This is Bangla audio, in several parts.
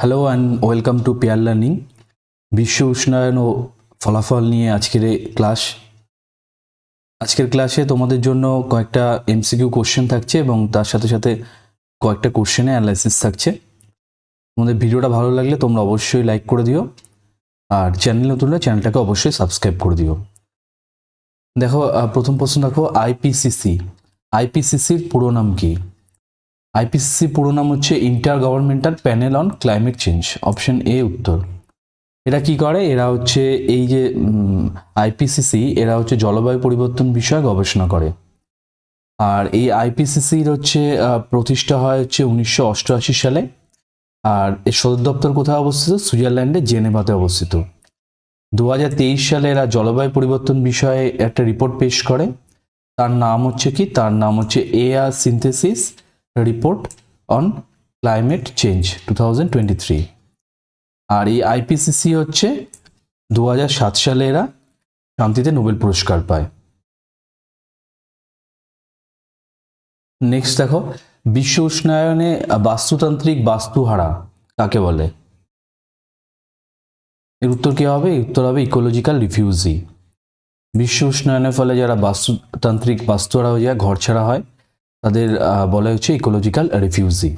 Hello and welcome to pair learning. বিশ্ব উষ্ণায়ন ও ফলাফল নিয়ে আজকের ক্লাসে তোমাদের জন্য কয়েকটা এমসিকিউ কোশ্চেন থাকছে এবং তার সাথে সাথে কয়েকটা কোশ্চেনে অ্যানালাইসিস থাকছে। তোমাদের ভিডিওটা ভালো লাগলে তোমরা অবশ্যই লাইক করে দিও, আর চ্যানেল নতুন হলে চ্যানেলটাকে অবশ্যই সাবস্ক্রাইব করে দিও। দেখো, প্রথম প্রশ্ন দেখো, আইপিসিসির পুরো নাম কি? আইপিসিসি পুরো নাম হচ্ছে inter governmental panel on climate change. Option A উত্তর। এরা কি করে? এরা হচ্ছে এই যে আইপিসিসি, এরা হচ্ছে জলবায়ু পরিবর্তন বিষয়ে গবেষণা করে। আর এই আইপিসিসির হচ্ছে প্রতিষ্ঠা হয় হচ্ছে 1988 সালে। আর এর সদর দপ্তর কোথায় অবস্থিত? সুইজারল্যান্ডের জেনেভাতে অবস্থিত। 2023 সালে এরা জলবায়ু পরিবর্তন বিষয়ে একটা রিপোর্ট পেশ করে। তার নাম হচ্ছে কি? তার নাম হচ্ছে air synthesis report on climate change 2023। আর এই আইপিসিসি হচ্ছে 2007 সালে এরা শান্তিতে নোবেল পুরস্কার পায়। নেক্সট দেখো, বিশ্ব উষ্ণায়নে বাস্তুতান্ত্রিক বাস্তুহারা কাকে বলে? এর উত্তর কি হবে? এর উত্তর হবে ইকোলজিক্যাল রিফিউজি। বিশ্ব উষ্ণায়নের ফলে যারা বাস্তুতান্ত্রিক বাস্তুহারা হয়ে যায়, ঘর ছাড়া হয়, তাদের বলা হচ্ছে ইকোলজিক্যাল রিফিউজি।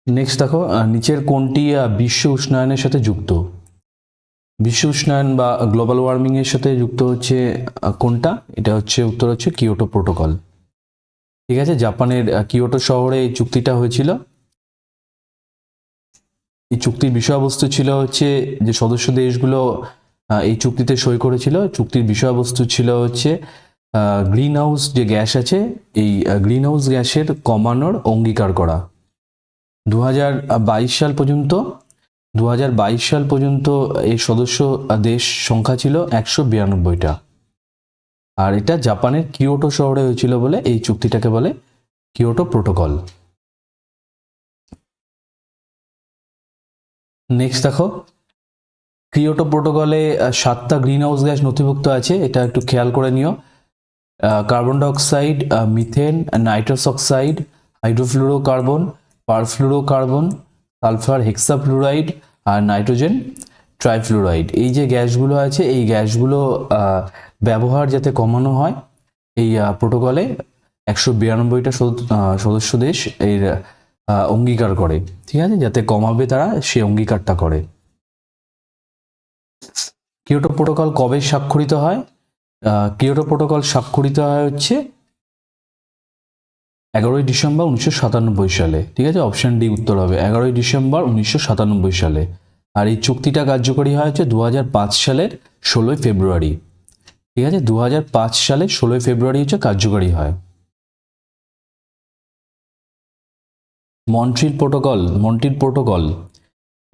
নেক্সট দেখো, নিচের কোনটি বিশ্ব উষ্ণায়নের সাথে যুক্ত? বিশ্ব উষ্ণায়ন বা গ্লোবাল ওয়ার্মিং এর সাথে যুক্ত হচ্ছে কোনটা? এটা হচ্ছে উত্তর হচ্ছে কিয়োটো প্রোটোকল। ঠিক আছে, জাপানের কিয়োটো শহরে এই চুক্তিটা হয়েছিল। এই চুক্তির বিষয়বস্তু ছিল হচ্ছে যে সদস্য দেশগুলো এই চুক্তিতে সই করেছিল। চুক্তির বিষয়বস্তু ছিল হচ্ছে গ্রিন হাউস যে গ্যাস আছে, এই গ্রিন হাউস গ্যাসের কমানোর অঙ্গীকার করা। 2022 সাল পর্যন্ত 2022 সাল পর্যন্ত এই সদস্য দেশ সংখ্যা ছিল 192টা। আর এটা জাপানের কিয়োটো শহরে হয়েছিল বলে এই চুক্তিটাকে বলে কিয়োটো প্রোটোকল। নেক্সট দেখো, কিয়োটো প্রোটোকলে 7টা গ্রিন হাউস গ্যাস নথিভুক্ত আছে, এটা একটু খেয়াল করে নিও। Carbon dioxide, methane, nitrous oxide, hydrofluorocarbon, perfluorocarbon, sulphur hexafluoride আর নাইট্রোজেন ট্রাইফ্লুরাইড। এই যে গ্যাসগুলো আছে, এই গ্যাসগুলো ব্যবহার যাতে কমানো হয়, এই প্রোটোকলে 192টা সদস্য দেশ এর অঙ্গীকার করে। ঠিক আছে, যাতে কমাবে তারা সে অঙ্গীকারটা করে। কিয়োটো প্রোটোকল কবে স্বাক্ষরিত হয়? কিয়োটো প্রোটোকল স্বাক্ষরিত হয় হচ্ছে 11ই ডিসেম্বর 1997 সালে। ঠিক আছে, অপশন ডি উত্তর হবে 11ই ডিসেম্বর 1997 সালে। আর এই চুক্তিটা কার্যকরী হয় হচ্ছে 2005 সালের 16ই ফেব্রুয়ারি। ঠিক আছে, 2005 সালে 16ই ফেব্রুয়ারি হচ্ছে কার্যকরী হয়। মন্ট্রিল প্রোটোকল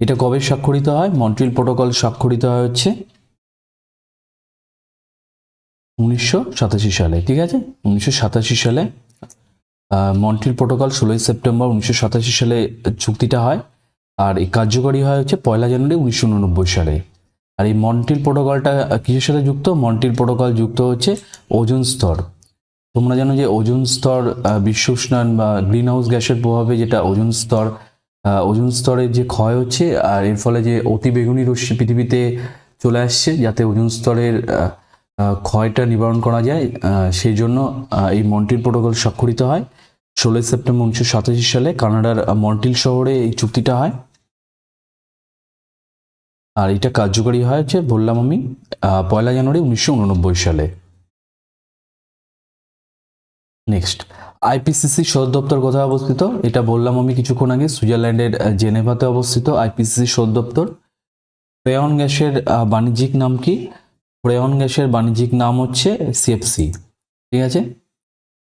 এটা কবে স্বাক্ষরিত হয়? মন্ট্রিল প্রোটোকল স্বাক্ষরিত হয় হচ্ছে 1987 সালে। ঠিক আছে, 1987 সালে মন্ট্রিল প্রোটোকল 16ই সেপ্টেম্বর 1987 সালে চুক্তিটা হয়। আর এই কার্যকরী হয় হচ্ছে 1 জানুয়ারি 1989 সালে। আর এই মন্ট্রিল প্রোটোকলটা কিসের সাথে যুক্ত? মন্ট্রিল প্রোটোকল যুক্ত হচ্ছে ওজোন স্তর। তোমরা জানো যে ওজোন স্তর বিশ্ব উষ্ণায়ন বা গ্রিন হাউস গ্যাসের প্রভাবে যেটা ওজোন স্তরের যে ক্ষয় হচ্ছে, আর এর ফলে যে অতি বেগুনি রশ্মি পৃথিবীতে চলে আসছে, যাতে ওজোন স্তরের ক্ষয়টা নিবারণ করা যায়, সেই জন্য এই মন্ট্রিল প্রোটোকল স্বাক্ষরিত হয় 16 সেপ্টেম্বর 1987 সালে কানাডার মন্ট্রিল শহরে এই চুক্তিটা হয়। আর এটা কার্যকরী হয় হচ্ছে, বললাম আমি, 1 জানুয়ারি 1989 সালে। নেক্সট, আইপিসিসি সদর দপ্তর কোথায় অবস্থিত? এটা বললাম আমি কিছুক্ষণ আগে, সুইজারল্যান্ডের জেনেভাতে অবস্থিত আইপিসিসি সদর দপ্তর। ফ্রেয়ন গ্যাসের বাণিজ্যিক নাম কি? ফ্রেয়ন গ্যাসের বাণিজ্যিক নাম হচ্ছে সিএফসি। ঠিক আছে,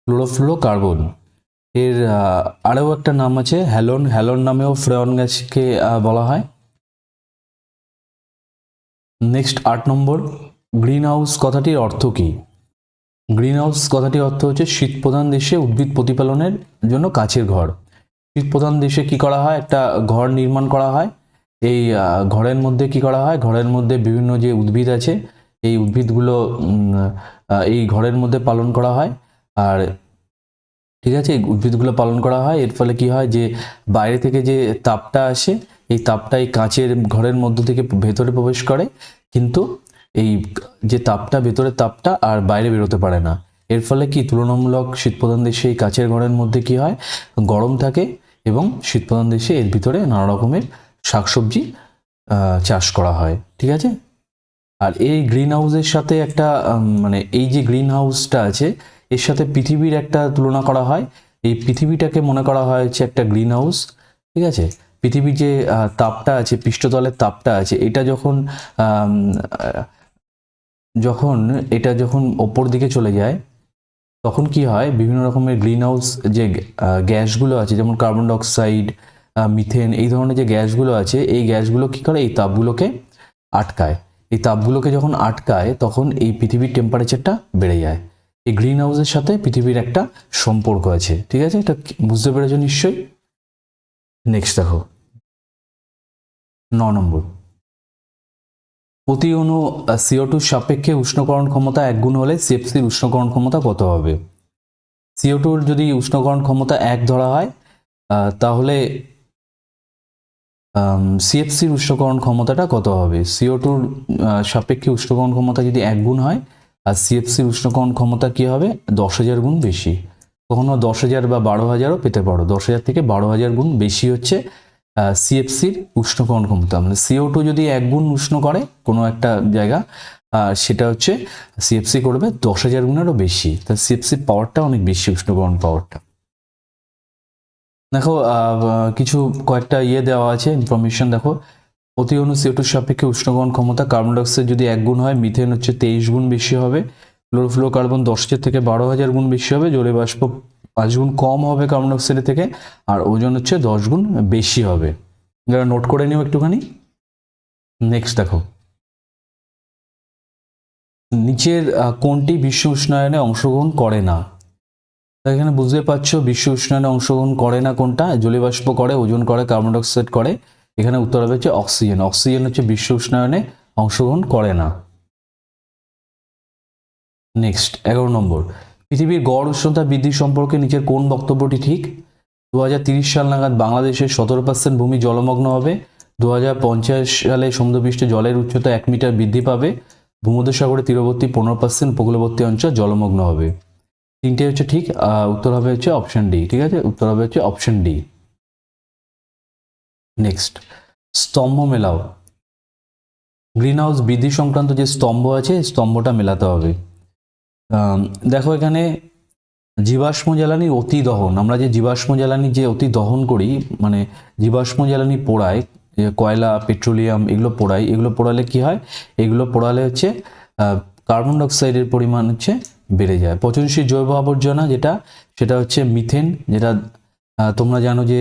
ক্লোরোফ্লোরোকার্বন। এর আরও একটা নাম আছে হ্যালোন। হ্যালোন নামেও ফ্রেয়ন গ্যাসকে বলা হয়। নেক্সট 8 নম্বর, গ্রিন হাউস কথাটির অর্থ কি? গ্রিন হাউস কথাটির অর্থ হচ্ছে শীতপ্রধান দেশে উদ্ভিদ প্রতিপালনের জন্য কাছের ঘর। শীতপ্রধান দেশে কি করা হয়? একটা ঘর নির্মাণ করা হয়। এই ঘরের মধ্যে কি করা হয়? ঘরের মধ্যে বিভিন্ন যে উদ্ভিদ আছে, এই উদ্ভিদগুলো এই ঘরের মধ্যে পালন করা হয়। আর ঠিক আছে, এই উদ্ভিদগুলো পালন করা হয়। এর ফলে কি হয়, যে বাইরে থেকে যে তাপটা আসে, এই তাপটা এই কাঁচের ঘরের মধ্য থেকে ভেতরে প্রবেশ করে, কিন্তু এই যে তাপটা, ভেতরের তাপটা আর বাইরে বেরোতে পারে না। এর ফলে কি, তুলনামূলক শীতপ্রধান দেশে এই কাঁচের ঘরের মধ্যে কি হয়, গরম থাকে, এবং শীতপ্রধান দেশে এর ভিতরে নানা রকমের শাকসবজি চাষ করা হয়। ঠিক আছে, আর এই গ্রিন হাউসের সাথে একটা মানে এই যে গ্রিন হাউসটা আছে, এর সাথে পৃথিবীর একটা তুলনা করা হয়। এই পৃথিবীটাকে মনে করা হয় হচ্ছে একটা গ্রিন হাউস। ঠিক আছে, পৃথিবীর যে তাপটা আছে, পৃষ্ঠতলের তাপটা আছে, এটা যখন আম, আহ, যখন এটা যখন ওপর দিকে চলে যায়, তখন কি হয়, বিভিন্ন রকমের গ্রিন হাউস যে গ্যাসগুলো আছে, যেমন কার্বন ডাইঅক্সাইড, মিথেন, এই ধরনের যে গ্যাসগুলো আছে, এই গ্যাসগুলো কি করে, এই তাপগুলোকে আটকায়। এই তাপগুলোকে যখন আটকায়, তখন এই পৃথিবীর টেম্পারেচারটা বেড়ে যায়। এই গ্রিন হাউসের সাথে পৃথিবীর একটা সম্পর্ক আছে। ঠিক আছে, এটা বুঝতে পেরেছো নিশ্চয়ই। নেক্সট দেখো, 9 নম্বর। প্রতি অণু CO2 সাপেক্ষে উষ্ণকরণ ক্ষমতা 1 গুণ হলে CFCর উষ্ণকরণ ক্ষমতা কত হবে? CO2 যদি উষ্ণকরণ ক্ষমতা 1 ধরা হয়, তাহলে CFCর উষ্ণকরণ ক্ষমতাটা কত হবে? CO2 সাপেক্ষে উষ্ণকরণ ক্ষমতা যদি 1 গুণ হয়, আর CFCর উষ্ণকরণ ক্ষমতা কি হবে, 10,000 গুণ বেশি। কখনো 10,000 বা 12,000ও পেতে পারো। 10,000 থেকে 12,000 গুণ বেশি হচ্ছে CFCর উষ্ণকরণ ক্ষমতা। মানে CO2 যদি 1 গুণ উষ্ণ করে কোনো একটা জায়গা, সেটা হচ্ছে CFC করবে 10,000 গুণেরও বেশি। তাহলে CFCর পাওয়ারটা অনেক বেশি, উষ্ণকরণ পাওয়ারটা। দেখো, কিছু কয়েকটা দেওয়া আছে ইনফরমেশন। দেখো, প্রতি অণু CO2 সাপেক্ষে উষ্ণকরণ ক্ষমতা, কার্বন ডাইঅক্সাইড যদি 1 গুণ হয়, মিথেন হচ্ছে 23 গুণ বেশি হবে, ক্লোরোফ্লোরোকার্বন 10,000 থেকে 12,000 গুণ বেশি হবে, জলীয় বাষ্প 5 গুণ কম হবে কার্বন ডাইঅক্সাইডের থেকে, আর ওজন হচ্ছে 10 গুণ বেশি হবে। যারা নোট করে নিও একটুখানি। নেক্সট দেখো, নিচের কোনটি বিশ্ব উষ্ণায়নে অংশগ্রহণ করে না? এখানে বুঝতে পারছো বিশ্ব উষ্ণায়নে অংশগ্রহণ করে না কোনটা। জলীয় বাষ্প করে, ওজন করে, কার্বন ডাইঅক্সাইড করে। এখানে উত্তর হবে হচ্ছে অক্সিজেন। অক্সিজেন হচ্ছে বিশ্ব উষ্ণায়নে অংশগ্রহণ করে না। নেক্সট 11 নম্বর। পৃথিবীর গড় উষ্ণতা বৃদ্ধি সম্পর্কে নিচের কোন বক্তব্যটি ঠিক? 2030 সাল নাগাদ বাংলাদেশের 17% ভূমি জলমগ্ন হবে। 2050 সালে সমুদ্রপৃষ্ঠে জলের উচ্চতা 1 মিটার বৃদ্ধি পাবে। ভূমধ্যসাগরের তীরবর্তী 15%, উপকূলবর্তী অঞ্চল জলমগ্ন হবে। তিনটে হচ্ছে ঠিক। উত্তর হবে হচ্ছে অপশন ডি। ঠিক আছে, উত্তর হবে হচ্ছে অপশন ডি। নেক্সট, স্তম্ভ মেলাও। গ্রিন হাউস বৃদ্ধি সংক্রান্ত যে স্তম্ভ আছে, স্তম্ভটা মেলাতে হবে। দেখো, এখানে জীবাশ্ম জ্বালানি অতি দহন, আমরা যে জীবাশ্ম জ্বালানি যে অতি দহন করি, মানে জীবাশ্ম জ্বালানি পোড়ায়, কয়লা, পেট্রোলিয়াম, এগুলো পোড়াই। এগুলো পোড়ালে কি হয়, এগুলো পোড়ালে হচ্ছে কার্বন ডাইঅক্সাইডের পরিমাণ হচ্ছে বেড়ে যায়। পচনশীল জৈব আবর্জনা যেটা, সেটা হচ্ছে মিথেন। যেটা তোমরা জানো যে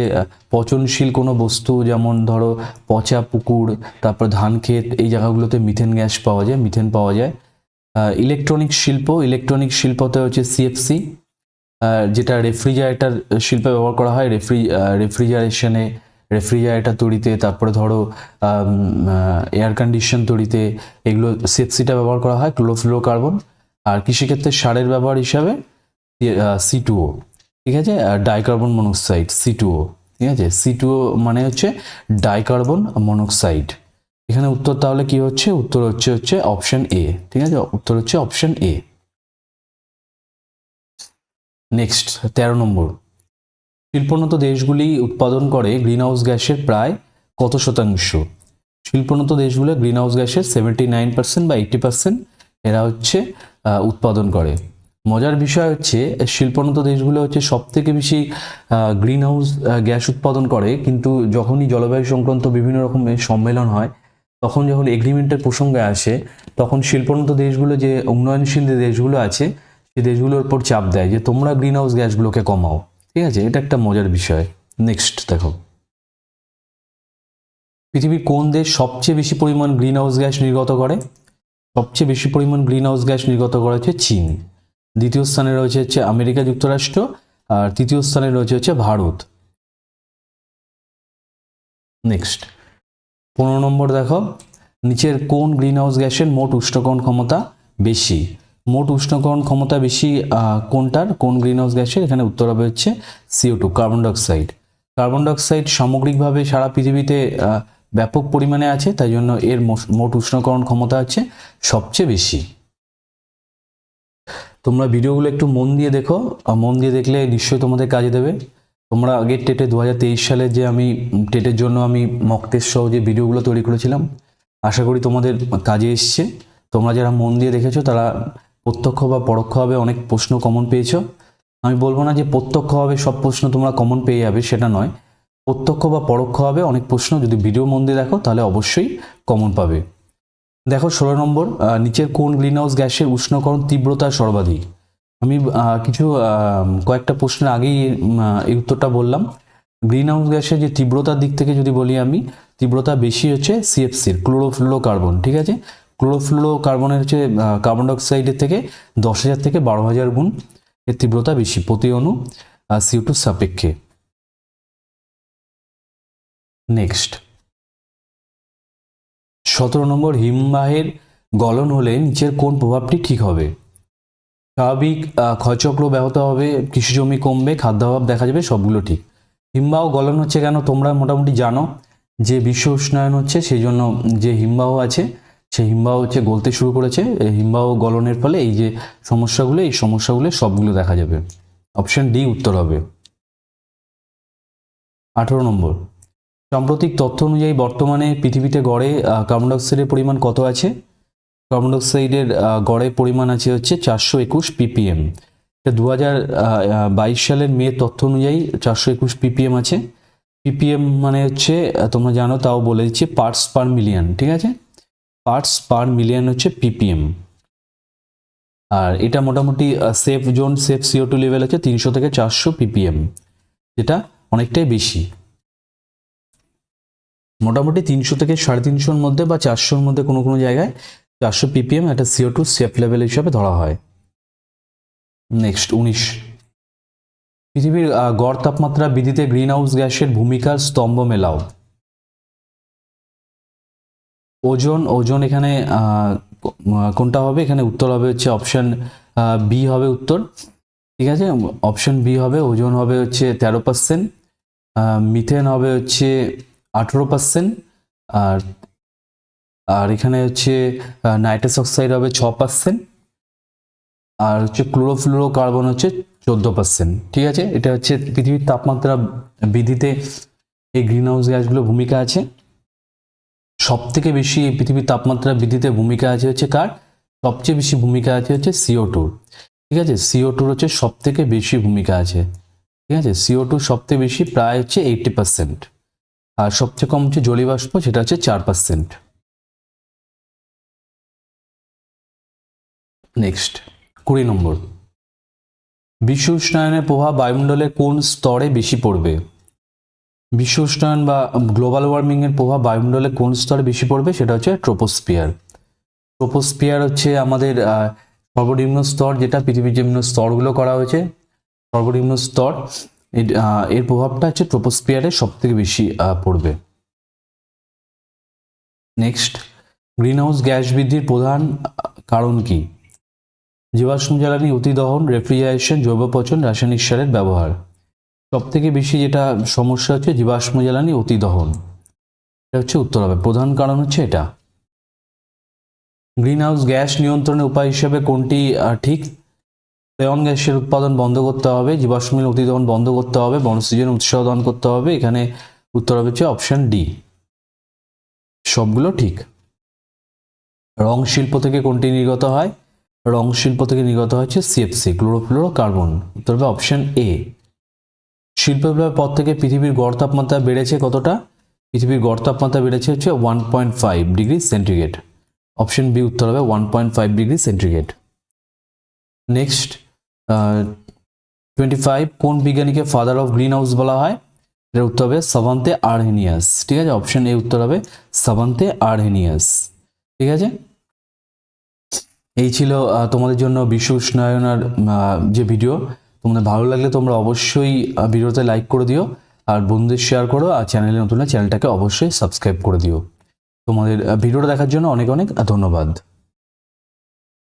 পচনশীল কোনো বস্তু, যেমন ধরো পচা পুকুর, তারপর ধান ক্ষেত, এই জায়গাগুলোতে মিথেন গ্যাস পাওয়া যায়, মিথেন পাওয়া যায়। ইলেকট্রনিক শিল্প, ইলেকট্রনিক শিল্পতে হচ্ছে CFC, যেটা রেফ্রিজারেটর শিল্পে ব্যবহার করা হয়, রেফ্রিজারেশনে, রেফ্রিজারেটর তৈরিতে, তারপরে ধরো এয়ার কন্ডিশন তৈরিতে, এগুলো CFCটা ব্যবহার করা হয়, ক্লোরোফ্লোরোকার্বন। আর কৃষিক্ষেত্রে সারের ব্যবহার হিসাবে C2O। ঠিক আছে, ডাইকার্বন মনোক্সাইড, C2O। ঠিক আছে, C2O মানে হচ্ছে ডাইকার্বন মনোক্সাইড। এখানে উত্তর তাহলে কি হচ্ছে, উত্তর হচ্ছে অপশন এ। ঠিক আছে, উত্তর হচ্ছে অপশন এ। নেক্সট 13 নম্বর। শিল্পোন্নত দেশগুলি উৎপাদন করে গ্রিনহাউস গ্যাসের প্রায় কত শতাংশ? শিল্পোন্নত দেশগুলো গ্রিনহাউস গ্যাসের 79% বা 80% এরা হচ্ছে উৎপাদন করে। মজার বিষয় হচ্ছে, শিল্পোন্নত দেশগুলো হচ্ছে সব থেকে বেশি গ্রিনহাউস গ্যাস উৎপাদন করে, কিন্তু যখনই জলবায়ু সংক্রান্ত বিভিন্ন রকমের সম্মেলন হয়, তখন যখন এগ্রিমেন্টের প্রসঙ্গে আসে, তখন শিল্পোন্নত দেশগুলো, যে উন্নয়নশীল যে দেশগুলো আছে, সেই দেশগুলোর উপর চাপ দেয় যে তোমরা গ্রিনহাউস গ্যাসগুলোকে কমাও। ঠিক আছে, এটা একটা মজার বিষয়। নেক্সট দেখো, পৃথিবীর কোন দেশ সবচেয়ে বেশি পরিমাণ গ্রিনহাউস গ্যাস নির্গত করে? সবচেয়ে বেশি পরিমাণ গ্রিনহাউস গ্যাস নির্গত করে হচ্ছে চীন। দ্বিতীয় স্থানে রয়েছে হচ্ছে আমেরিকা যুক্তরাষ্ট্র, আর তৃতীয় স্থানে রয়েছে হচ্ছে ভারত। নেক্সট 15 নম্বর। দেখো, নিচের কোন গ্রিনহাউস গ্যাসের মোট উষ্ণকরণ ক্ষমতা বেশি? মোট উষ্ণকরণ ক্ষমতা বেশি কোনটার, কোন গ্রিন হাউস গ্যাসের? এখানে উত্তর হবে হচ্ছে CO2, carbon dioxide. Carbon dioxide সামগ্রিকভাবে সারা পৃথিবীতে ব্যাপক পরিমাণে আছে, তাই জন্য এর মোট উষ্ণকরণ ক্ষমতা হচ্ছে সবচেয়ে বেশি। তোমরা ভিডিওগুলো একটু মন দিয়ে দেখো, মন দিয়ে দেখলে নিশ্চয়ই তোমাদের কাজে দেবে। তোমরা আগের টেটে 2023 সালে যে আমি টেটের জন্য আমি মক টেস্ট সহ যে ভিডিওগুলো তৈরি করেছিলাম, আশা করি তোমাদের কাজে এসছে। তোমরা যারা মন দিয়ে দেখেছো তারা প্রত্যক্ষ বা পরোক্ষভাবে অনেক প্রশ্ন কমন পেয়েছো। আমি বলবো না যে প্রত্যক্ষভাবে সব প্রশ্ন তোমরা কমন পেয়ে যাবে, সেটা নয়। প্রত্যক্ষ বা পরোক্ষভাবে অনেক প্রশ্ন যদি ভিডিও মন দিয়ে দেখো তাহলে অবশ্যই কমন পাবে। দেখো 16 নম্বর, নিচের কোন গ্রিনহাউস গ্যাসের উষ্ণকরণ তীব্রতা সর্বাধিক? আমি কয়েকটা প্রশ্নের আগেই এই উত্তরটা বললাম। গ্রিনহাউস গ্যাসের যে তীব্রতার দিক থেকে যদি বলি আমি, তীব্রতা বেশি হচ্ছে CFCর, ক্লোরোফ্লুরোকার্বন। ঠিক আছে, ক্লোরোফ্লুরোকার্বনের হচ্ছে কার্বন ডাইঅক্সাইডের থেকে 10,000 থেকে 12,000 গুণ এর তীব্রতা বেশি প্রতি অণু CO2 সাপেক্ষে। নেক্সট 17 নম্বর, হিমবাহের গলন হলে নিচের কোন প্রভাবটি ঠিক হবে? স্বাভাবিক ক্ষয়চক্র ব্যাহত হবে, কৃষিজমি কমবে, খাদ্যাভাব দেখা যাবে, সবগুলো ঠিক। হিমবাহ গলন হচ্ছে কেন তোমরা মোটামুটি জানো, যে বিশ্ব উষ্ণায়ন হচ্ছে সেই জন্য যে হিমবাহ আছে সেই হিমবাহ হচ্ছে গলতে শুরু করেছে। এই হিমবাহ গলনের ফলে এই যে সমস্যাগুলো সবগুলো দেখা যাবে। অপশন ডি উত্তর হবে। 18 নম্বর, সাম্প্রতিক তথ্য অনুযায়ী বর্তমানে পৃথিবীতে গড়ে কার্বন ডাইঅক্সাইডের পরিমাণ কত আছে? কার্বন ডাইঅক্সাইডের গড়ে পরিমাণ আছে হচ্ছে 421 ppm। 2022 সালের মে তথ্য অনুযায়ী 421 ppm আছে। ppm মানে হচ্ছে তোমরা জানো, তাও বলে দিচ্ছি, পার্টস পার মিলিয়ন। ঠিক আছে, পার্টস পার মিলিয়ন হচ্ছে ppm। আর এটা মোটামুটি safe zone, safe CO2 level হচ্ছে 300 থেকে 400 ppm, যেটা অনেকটাই বেশি। মোটামুটি 300 থেকে 350-এর মধ্যে বা 400-এর মধ্যে কোনো কোনো জায়গায় 400 ppm একটা CO2 সেফ লেভেল হিসাবে ধরা হয়। নেক্সট 19, পৃথিবীর গড় তাপমাত্রা বৃদ্ধিতে গ্রিনহাউস গ্যাসের ভূমিকার স্তম্ভ মেলাও। ওজন এখানে কোনটা হবে? এখানে উত্তর হবে হচ্ছে অপশন বি হবে উত্তর। ঠিক আছে, অপশন বি হবে। ওজন হবে হচ্ছে 13%, মিথেন হবে হচ্ছে 18%, আর এখানে হচ্ছে নাইট্রাস অক্সাইড হবে 6%, আর হচ্ছে ক্লোরোফ্লুরোকার্বন হচ্ছে 14%। ঠিক আছে, এটা হচ্ছে পৃথিবীর তাপমাত্রা বৃদ্ধিতে এই গ্রিনহাউস গ্যাসগুলো ভূমিকা আছে। সব থেকে বেশি এই পৃথিবীর তাপমাত্রা বৃদ্ধিতে ভূমিকা আছে হচ্ছে কার? সবচেয়ে বেশি ভূমিকা আছে হচ্ছে CO2। ঠিক আছে, CO2 হচ্ছে সব থেকে বেশি ভূমিকা আছে। ঠিক আছে, CO2 সবথেকে বেশি, প্রায় হচ্ছে 80%। আর সবচেয়ে কম হচ্ছে জলীয়বাষ্প, সেটা হচ্ছে 4%। নেক্সট 20 নম্বর, বিশ্ব উষ্ণায়নের প্রভাব বায়ুমণ্ডলের কোন স্তরে বেশি পড়বে? বিশ্ব উষ্ণায়ন বা গ্লোবাল ওয়ার্মিং এর প্রভাব বায়ুমণ্ডলে কোন স্তরে বেশি পড়বে? সেটা হচ্ছে ট্রোপোস্ফিয়ার। ট্রোপোস্ফিয়ার হচ্ছে আমাদের সর্বনিম্ন স্তর, যেটা পৃথিবীর বিভিন্ন স্তরগুলো করা হয়েছে, সর্বনিম্ন স্তর, এর প্রভাবটা হচ্ছে ট্রোপোস্ফিয়ারে সব থেকে বেশি পড়বে। নেক্সট, গ্রিনহাউস গ্যাস বৃদ্ধির প্রধান কারণ কি? জীবাশ্ম জ্বালানি অতিদহন, রেফ্রিজারেশন, জৈব পচন, রাসায়নিক সারের ব্যবহার। সব থেকে বেশি যেটা সমস্যা হচ্ছে জীবাশ্ম জ্বালানি অতিদহন, এটা হচ্ছে উত্তর হবে। প্রধান কারণ হচ্ছে এটা। গ্রিনহাউস গ্যাস নিয়ন্ত্রণের উপায় হিসেবে কোনটি ঠিক? ফ্রেয়ন গ্যাসের উৎপাদন বন্ধ করতে হবে, জীবাশ্ম অতিদহন বন্ধ করতে হবে, বনসৃজন উৎসাহ দান করতে হবে। এখানে উত্তর হবে হচ্ছে অপশন ডি, সবগুলো ঠিক। রং শিল্প থেকে কোনটি নির্গত হয়? রং শিল্প থেকে নির্গত হচ্ছে CFC, ক্লোরোফ্লুরোকার্বন। উত্তর হবে অপশন এ। শিল্প বিপ্লবের পর থেকে পৃথিবীর গড় তাপমাত্রা বেড়েছে কতটা? পৃথিবীর গড় তাপমাত্রা বেড়েছে হচ্ছে 1.5 ডিগ্রি সেন্টিগ্রেড। অপশন বি উত্তর হবে 1.5 ডিগ্রি সেন্টিগ্রেড। নেক্সট 25, কোন বিজ্ঞানীকে ফাদার অফ গ্রিন হাউস বলা হয়? এর উত্তর হবে সাভান্তে আরহেনিয়াস। ঠিক আছে, অপশন এ উত্তর হবে সাভান্তে আরহেনিয়াস। ঠিক আছে, এই ছিল তোমাদের জন্য বিশ্ব উষ্ণায়নের যে ভিডিও। তোমাদের ভালো লাগলে তোমরা অবশ্যই ভিডিওতে লাইক করে দিও, আর বন্ধুদের শেয়ার করো, আর চ্যানেলে নতুন চ্যানেলটাকে অবশ্যই সাবস্ক্রাইব করে দিও। তোমাদের ভিডিওটা দেখার জন্য অনেক অনেক ধন্যবাদ।